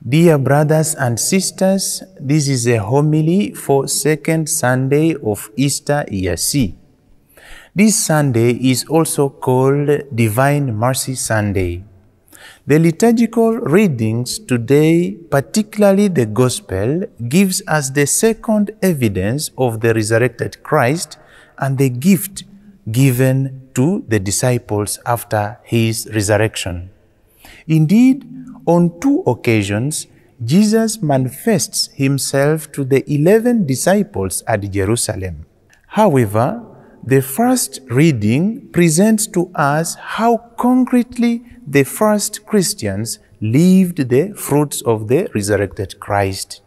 Dear brothers and sisters, this is a homily for second Sunday of Easter year C. This Sunday is also called Divine Mercy Sunday. The liturgical readings today, particularly the Gospel, gives us the second evidence of the resurrected Christ and the gift given to the disciples after his resurrection. Indeed, on two occasions, Jesus manifests himself to the 11 disciples at Jerusalem. However, the first reading presents to us how concretely the first Christians lived the fruits of the resurrected Christ.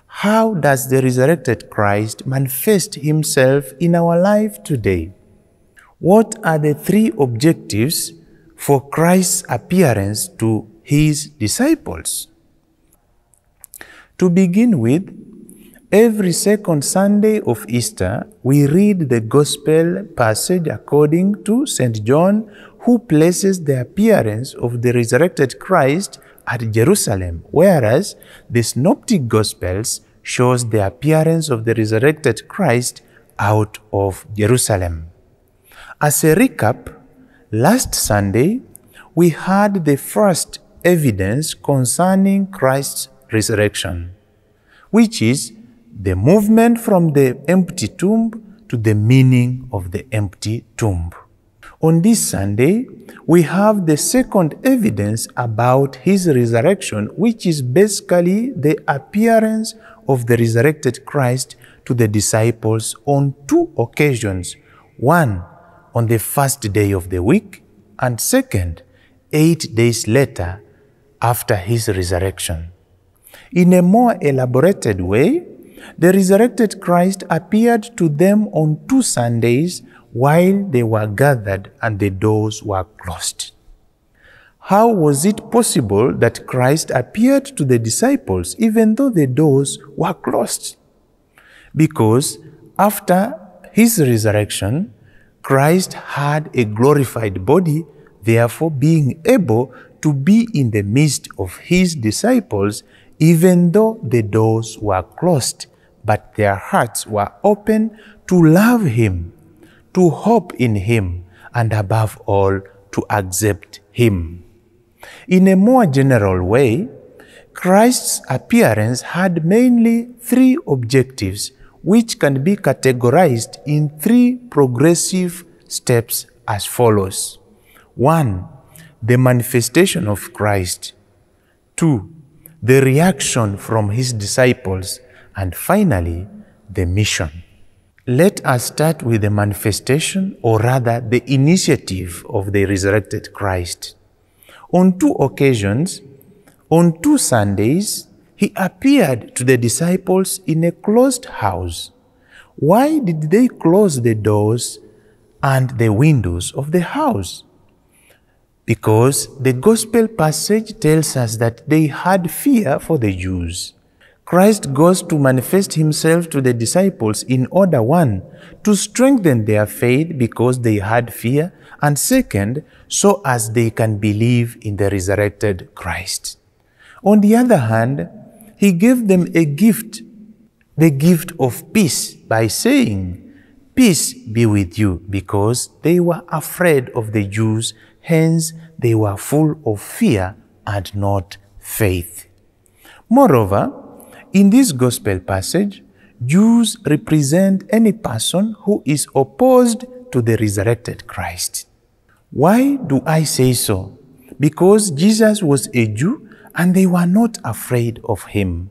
How does the resurrected Christ manifest himself in our life today? What are the three objectives for Christ's appearance to his disciples? To begin with, every second Sunday of Easter, we read the Gospel passage according to St. John, who places the appearance of the resurrected Christ at Jerusalem, whereas the Synoptic Gospels shows the appearance of the resurrected Christ out of Jerusalem. As a recap, last Sunday, we had the first evidence concerning Christ's resurrection, which is the movement from the empty tomb to the meaning of the empty tomb. On this Sunday, we have the second evidence about his resurrection, which is basically the appearance of the resurrected Christ to the disciples on two occasions, one on the first day of the week, and second, 8 days later after his resurrection. In a more elaborated way, the resurrected Christ appeared to them on two Sundays while they were gathered and the doors were closed. How was it possible that Christ appeared to the disciples even though the doors were closed? Because after his resurrection, Christ had a glorified body, therefore being able to be in the midst of his disciples even though the doors were closed, but their hearts were open to love him, to hope in him, and above all, to accept him. In a more general way, Christ's appearance had mainly three objectives, which can be categorized in three progressive steps as follows. 1. The manifestation of Christ. 2. The reaction from his disciples. And finally, the mission. Let us start with the manifestation, or rather the initiative of the resurrected Christ. On two occasions, on two Sundays, he appeared to the disciples in a closed house. Why did they close the doors and the windows of the house? Because the Gospel passage tells us that they had fear for the Jews. Christ goes to manifest himself to the disciples in order, 1, to strengthen their faith because they had fear, and 2, so as they can believe in the resurrected Christ. On the other hand, he gave them a gift, the gift of peace, by saying, "Peace be with you," because they were afraid of the Jews, hence they were full of fear and not faith. Moreover, in this Gospel passage, Jews represent any person who is opposed to the resurrected Christ. Why do I say so? Because Jesus was a Jew and they were not afraid of him.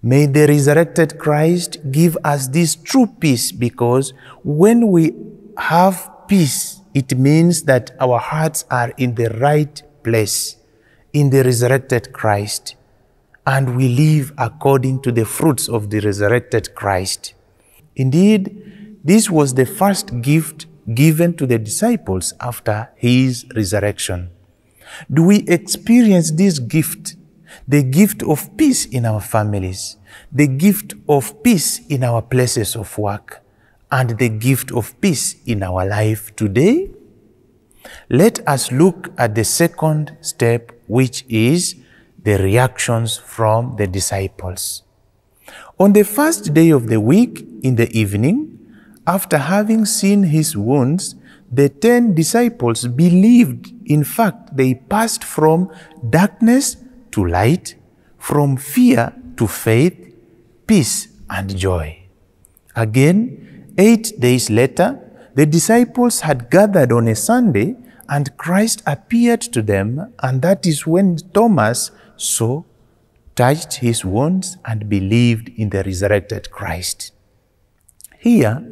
May the resurrected Christ give us this true peace, because when we have peace, it means that our hearts are in the right place, in the resurrected Christ, and we live according to the fruits of the resurrected Christ. Indeed, this was the first gift given to the disciples after his resurrection. Do we experience this gift, the gift of peace in our families, the gift of peace in our places of work, and the gift of peace in our life today? Let us look at the second step, which is the reactions from the disciples. On the first day of the week, in the evening, after having seen his wounds, the 10 disciples believed. In fact, they passed from darkness to light, from fear to faith, peace and joy. Again, 8 days later, the disciples had gathered on a Sunday, and Christ appeared to them, and that is when Thomas saw, touched his wounds, and believed in the resurrected Christ. Here,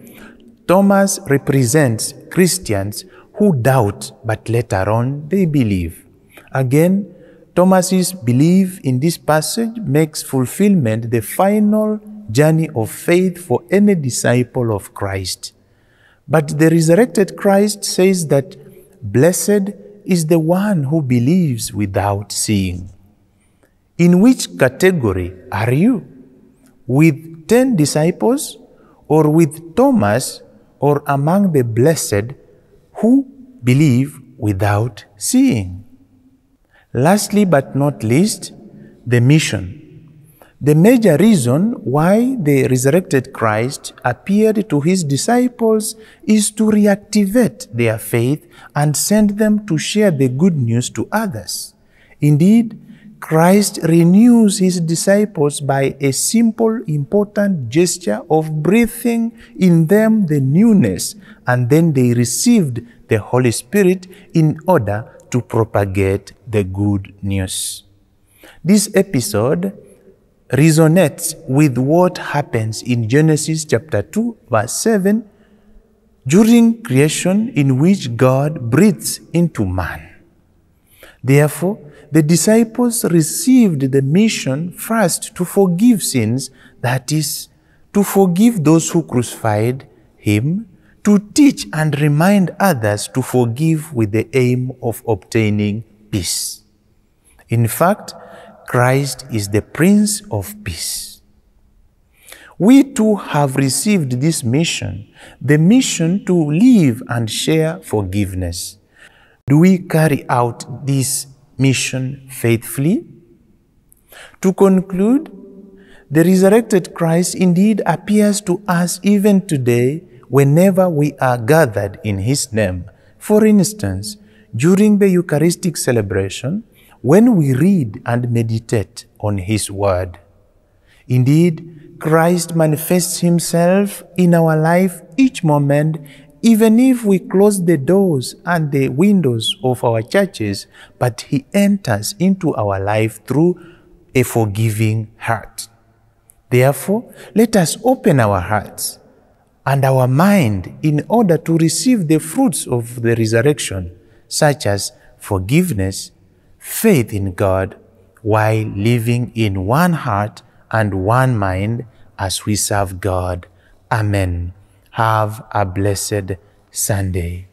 Thomas represents Christians who doubt, but later on they believe. Again, Thomas's belief in this passage makes fulfillment the final journey of faith for any disciple of Christ. But the resurrected Christ says that blessed is the one who believes without seeing. In which category are you? With 10 disciples, or with Thomas, or among the blessed who believe without seeing? Lastly but not least, the mission. The major reason why the resurrected Christ appeared to his disciples is to reactivate their faith and send them to share the good news to others. Indeed, Christ renews his disciples by a simple, important gesture of breathing in them the newness, and then they received the Holy Spirit in order to propagate the good news. This episode resonates with what happens in Genesis chapter 2, verse 7, during creation, in which God breathes into man. Therefore, the disciples received the mission first to forgive sins, that is, to forgive those who crucified him, to teach and remind others to forgive with the aim of obtaining peace. In fact, Christ is the Prince of Peace. We too have received this mission, the mission to live and share forgiveness. Do we carry out this mission faithfully? To conclude, the resurrected Christ indeed appears to us even today whenever we are gathered in his name. For instance, during the Eucharistic celebration, when we read and meditate on his word. Indeed, Christ manifests himself in our life each moment, even if we close the doors and the windows of our churches, but he enters into our life through a forgiving heart. Therefore, let us open our hearts and our mind in order to receive the fruits of the resurrection, such as forgiveness, faith in God, while living in one heart and one mind as we serve God. Amen. Have a blessed Sunday.